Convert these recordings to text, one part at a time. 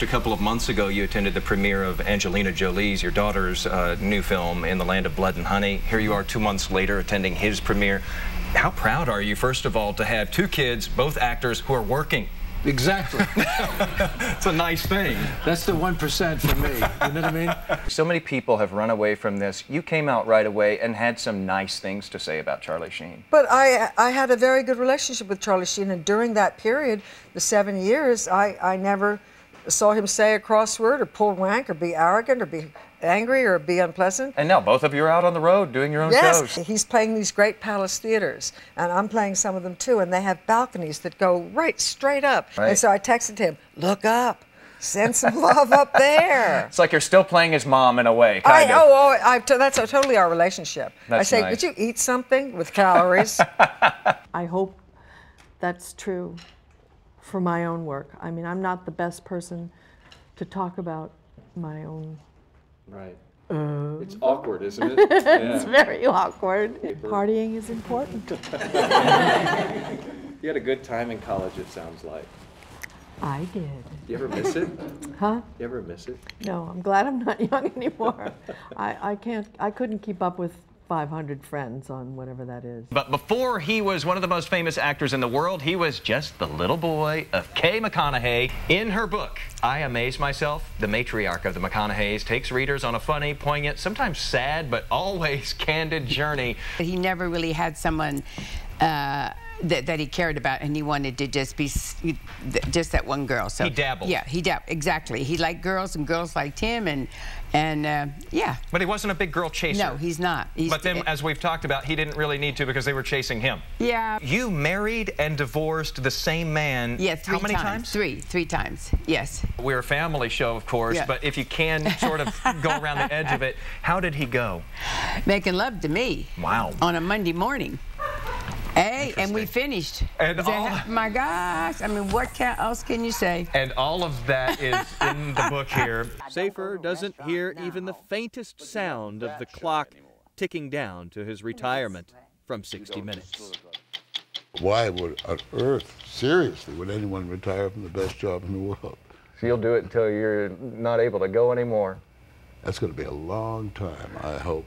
A couple of months ago, you attended the premiere of Angelina Jolie's, your daughter's new film, In the Land of Blood and Honey. Here you are 2 months later attending his premiere. How proud are you, first of all, to have two kids, both actors, who are working? Exactly. It's a nice thing. That's the 1% for me. You know what I mean? So many people have run away from this. You came out right away and had some nice things to say about Charlie Sheen. But I had a very good relationship with Charlie Sheen, and during that period, the 7 years, I never saw him say a cross word or pull rank or be arrogant or be angry or be unpleasant. And now both of you are out on the road doing your own shows. Yes, he's playing these great palace theaters, and I'm playing some of them too, and they have balconies that go right straight up. Right. And so I texted him, look up, send some love up there. It's like you're still playing his mom in a way, kind of. That's totally our relationship. That's I say, nice. would you eat something with calories? I hope that's true for my own work. I mean, I'm not the best person to talk about my own. Right. It's awkward, isn't it? It's very awkward. Partying is important. You had a good time in college, it sounds like. I did. You ever miss it? Huh? You ever miss it? No, I'm glad I'm not young anymore. I couldn't keep up with 500 friends on whatever that is. But before he was one of the most famous actors in the world, he was just the little boy of Kay McConaughey. In her book, I Amaze Myself, the matriarch of the McConaughey's takes readers on a funny, poignant, sometimes sad, but always candid journey. He never really had someone that he cared about, and he wanted to just be just that one girl. So he dabbled. Yeah, he dabbled, exactly. He liked girls, and girls liked him, and yeah. But he wasn't a big girl chaser. No, he's not. But then, as we've talked about, he didn't really need to because they were chasing him. Yeah. You married and divorced the same man. Yeah, three How many times? Three times, yes. We're a family show, of course, Yeah. but if you can sort of go around the edge of it, how did he go? Making love to me. Wow. On a Monday morning. Hey, and we finished. And my gosh, I mean, what else can you say? And all of that is in the book here. Safer doesn't hear even the faintest sound of the clock ticking down to his retirement from 60 Minutes. Why would on earth, seriously, would anyone retire from the best job in the world? So you'll do it until you're not able to go anymore. That's going to be a long time, I hope.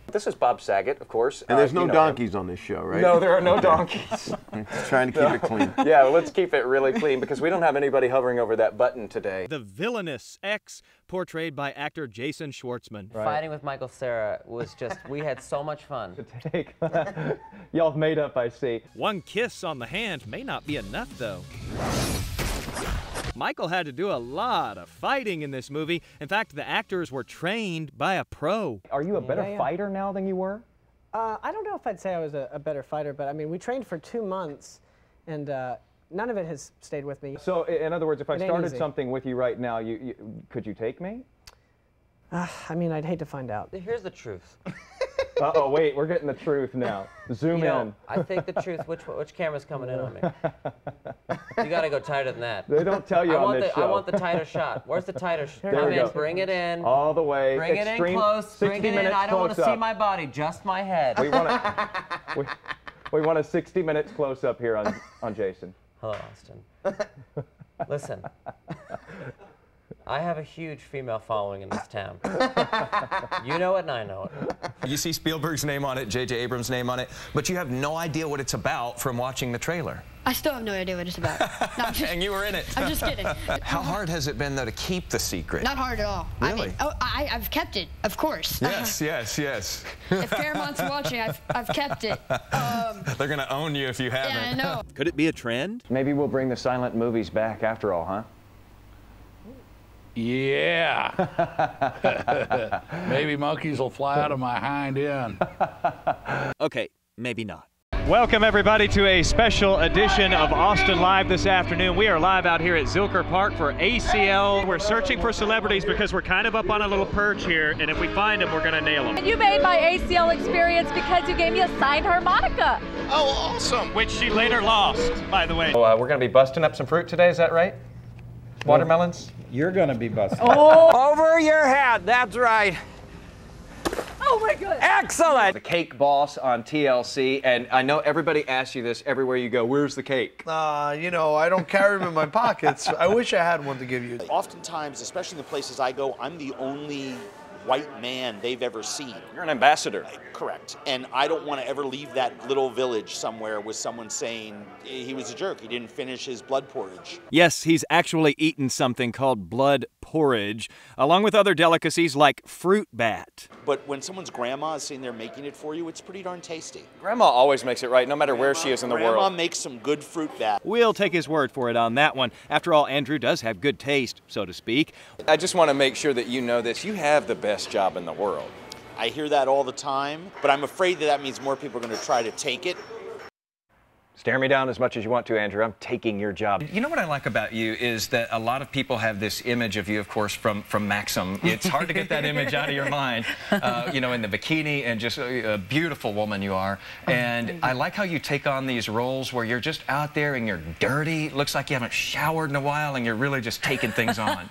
This is Bob Saget, of course. And there's no donkeys on this show, right? No, there are no donkeys. Just trying to keep it clean. Yeah, well, let's keep it really clean because we don't have anybody hovering over that button today. The villainous ex, portrayed by actor Jason Schwartzman. Right. Fighting with Michael Cera was just, we had so much fun. Y'all have made up, I see. One kiss on the hand may not be enough, though. Michael had to do a lot of fighting in this movie. In fact, the actors were trained by a pro. Are you a better fighter now than you were? I don't know if I'd say I was a better fighter, but I mean, we trained for 2 months, and none of it has stayed with me. So, in other words, if I started easy. something with you right now, could you take me? I mean, I'd hate to find out. Here's the truth. Uh-oh, wait, we're getting the truth now. Zoom in. I think the truth, which camera's coming in on me? You gotta go tighter than that. They don't tell you on this show. I want the tighter shot. Where's the tighter shot? There we go. Bring it in. All the way. Bring it in close. Bring it in. I don't want to see my body, just my head. We want a 60 minutes close up here on Jason. Hello, Austin. Listen. I have a huge female following in this town. You know it and I know it. You see Spielberg's name on it, J.J. Abrams' name on it, but you have no idea what it's about from watching the trailer. I still have no idea what it's about. No, And you were in it. I'm just kidding. How hard has it been, though, to keep the secret? Not hard at all. Really? I mean, I've kept it, of course. Yes, yes, yes. If Paramount's watching, I've kept it. They're going to own you if you haven't. Yeah, I know. Could it be a trend? Maybe we'll bring the silent movies back after all, huh? Yeah. Maybe monkeys will fly out of my hind end. Okay, maybe not. Welcome everybody to a special edition of Austin Live this afternoon. We are live out here at Zilker Park for ACL. We're searching for celebrities because we're kind of up on a little perch here, and if we find them, we're gonna nail them. You made my ACL experience because you gave me a signed harmonica. Oh, awesome. Which she later lost, by the way. Well, we're gonna be busting up some fruit today, is that right? Watermelons? You're gonna be busted. Oh! Over your head, that's right. Oh my God. Excellent! The cake boss on TLC, and I know everybody asks you this everywhere you go, where's the cake? You know, I don't carry them in my pockets. I wish I had one to give you. Oftentimes, especially in the places I go, I'm the only white man they've ever seen. You're an ambassador. Correct. And I don't want to ever leave that little village somewhere with someone saying he was a jerk. He didn't finish his blood porridge. Yes, he's actually eaten something called blood porridge, along with other delicacies like fruit bat. But when someone's grandma is sitting there making it for you, it's pretty darn tasty. Grandma always makes it right, no matter where she is in the world. Grandma makes some good fruit bat. We'll take his word for it on that one. After all, Andrew does have good taste, so to speak. I just want to make sure that you know this. You have the best job in the world. I hear that all the time, but I'm afraid that means more people are going to try to take it. Stare me down as much as you want to, Andrew. I'm taking your job. You know what I like about you is that a lot of people have this image of you, of course, from Maxim. It's hard to get that image out of your mind, you know, in the bikini, and just a beautiful woman you are. And I like how you take on these roles where you're just out there and you're dirty. Looks like you haven't showered in a while and you're really just taking things on.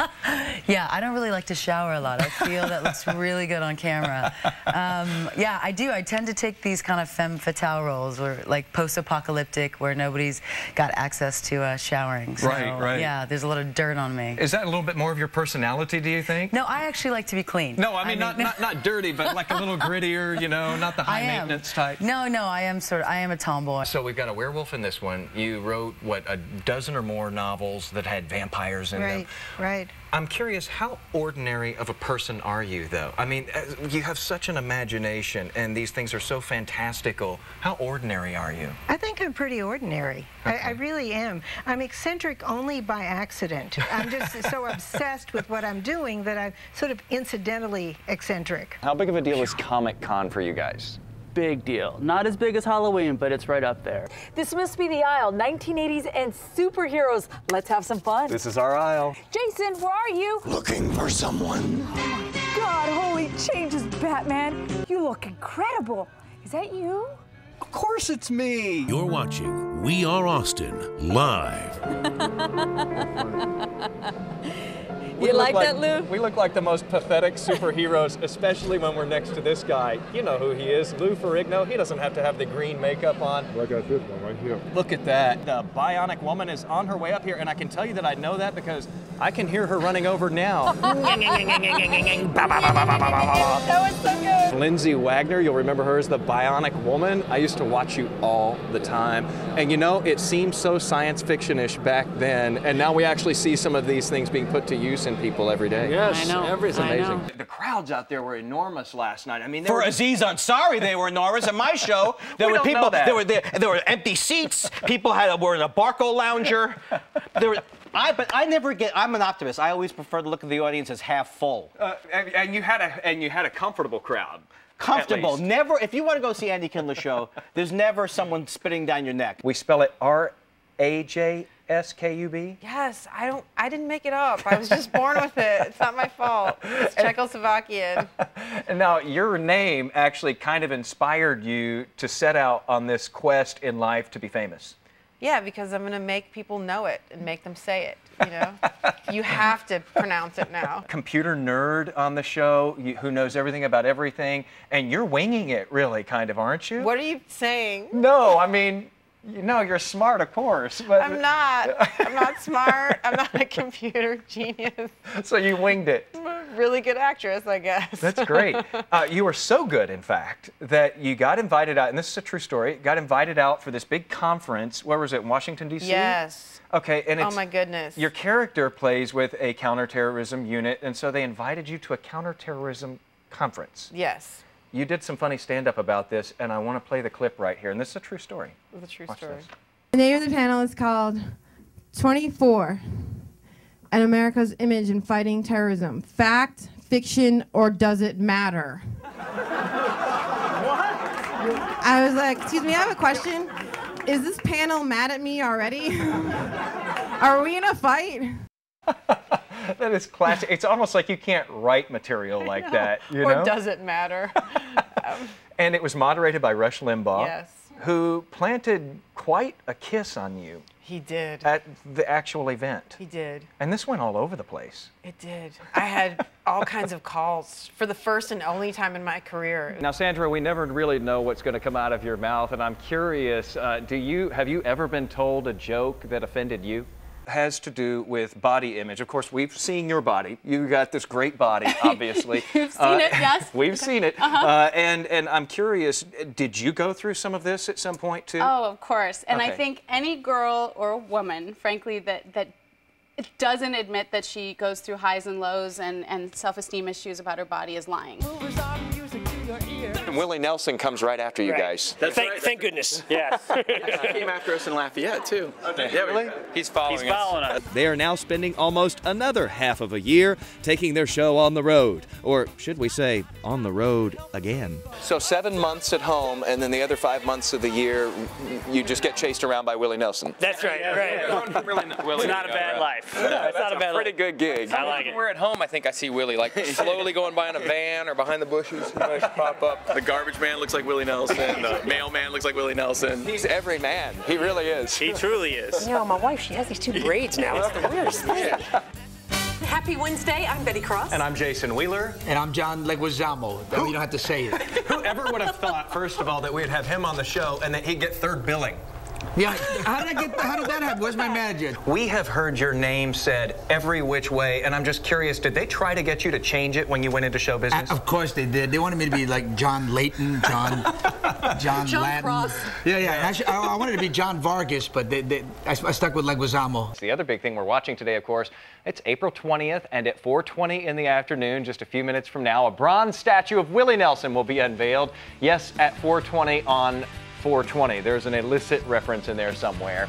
Yeah, I don't really like to shower a lot. I feel that looks really good on camera. Yeah, I do. I tend to take these kind of femme fatale roles, or like post-apocalyptic, where nobody's got access to showering. So, right. Yeah, there's a lot of dirt on me. Is that a little bit more of your personality, do you think? No, I actually like to be clean. No, I mean, not dirty, but like a little grittier, you know, not the high maintenance type. No, I am a tomboy. So we've got a werewolf in this one. You wrote, what, a dozen or more novels that had vampires in them. Right. I'm curious, how ordinary of a person are you, though? I mean, you have such an imagination, and these things are so fantastical. How ordinary are you? I think I'm pretty ordinary. Okay. I really am. I'm eccentric only by accident. I'm just so obsessed with what I'm doing that I'm sort of incidentally eccentric. How big of a deal is Comic-Con for you guys? Big deal. Not as big as Halloween, but it's right up there. This must be the aisle, 1980s and superheroes. Let's have some fun. This is our aisle. Jason, where are you? Looking for someone. Oh my God, holy changes, Batman. You look incredible. Is that you? Of course it's me. You're watching We Are Austin live. You like that, Lou? We look like the most pathetic superheroes, especially when we're next to this guy. You know who he is, Lou Ferrigno. He doesn't have to have the green makeup on. I got this one right here. Look at that. The Bionic Woman is on her way up here, and I can tell you that I know that because I can hear her running over now. That was so good. Lindsay Wagner, you'll remember her as the Bionic Woman. I used to watch you all the time. And you know, it seemed so science fiction-ish back then, and now we actually see some of these things being put to use in people every day. Yes, It's amazing. The crowds out there were enormous last night. I mean, for Aziz Ansari, they were enormous. At my show, there were people. There were empty seats. People were in a Barco lounger. But I never get. I'm an optimist. I always prefer to look at the audience as half full. And you had a comfortable crowd. Comfortable. Never. If you want to go see Andy Kindler's show, there's never someone spitting down your neck. We spell it R-A-J-S-K-U-B. Yes, I didn't make it up. I was just born with it. It's not my fault. It's Czechoslovakian. And now your name actually kind of inspired you to set out on this quest in life to be famous. Yeah, because I'm going to make people know it and make them say it, you know? You have to pronounce it now. Computer nerd on the show, who knows everything about everything, and you're winging it really, kind of, aren't you? What are you saying? No, I mean, you know, you're smart, of course. But I'm not. I'm not smart. I'm not a computer genius. So you winged it. I'm a really good actress, I guess. That's great. You were so good, in fact, that you got invited out, and this is a true story, got invited out for this big conference. Where was it, in Washington, D.C.? Yes. Okay, and it's, oh my goodness. Your character plays with a counterterrorism unit, and so they invited you to a counterterrorism conference. Yes. You did some funny stand-up about this, and I want to play the clip right here, and this is a true story. It's a true Watch story. this. The name of the panel is called 24, and America's Image in Fighting Terrorism. Fact, fiction, or does it matter? I was like, excuse me, I have a question. Is this panel mad at me already? Are we in a fight? That is classic. It's almost like you can't write material like that, you know? Or does it matter? And it was moderated by Rush Limbaugh. Yes. who planted quite a kiss on you. He did. At the actual event. He did. And this went all over the place. It did. I had all kinds of calls for the first and only time in my career. Now, Sandra, we never really know what's going to come out of your mouth, and I'm curious, have you ever been told a joke that offended you? Has to do with body image. Of course, we've seen your body. You got this great body, obviously. You've seen it, yes. We've seen it. And I'm curious, did you go through some of this at some point, too? Oh, of course. And I Okay. think any girl or woman, frankly, that doesn't admit that she goes through highs and lows and self-esteem issues about her body is lying. And Willie Nelson comes right after you guys. Thank goodness. Yes. He came after us in Lafayette, too. Yeah, really? He's following us. They are now spending almost another half of a year taking their show on the road. Or should we say, on the road again. So 7 months at home, and then the other 5 months of the year, you just get chased around by Willie Nelson. That's right. It's not a bad life. It's not a bad pretty good gig. I like it. When we're at home, I think I see Willie like slowly going by in a van or behind the bushes. He might pop up. The garbage man looks like Willie Nelson. The mailman looks like Willie Nelson. He's every man. He really is. He truly is. You know, my wife, she has these 2 braids now. It's the weirdest thing. Happy Wednesday. I'm Betty Cross. And I'm Jason Wheeler. And I'm John Leguizamo. You don't have to say it. Whoever would have thought, first of all, that we'd have him on the show and that he'd get third billing? Yeah, how did that happen? Where's my manager? We have heard your name said every which way, and I'm just curious, did they try to get you to change it when you went into show business? Of course they did. They wanted me to be like John Layton, John Latin. Cross. Yeah. Actually, I wanted to be John Vargas, but I stuck with Leguizamo. The other big thing we're watching today, of course, it's April 20th, and at 4:20 in the afternoon, just a few minutes from now, a bronze statue of Willie Nelson will be unveiled. Yes, at 4:20 on 420. There's an illicit reference in there somewhere.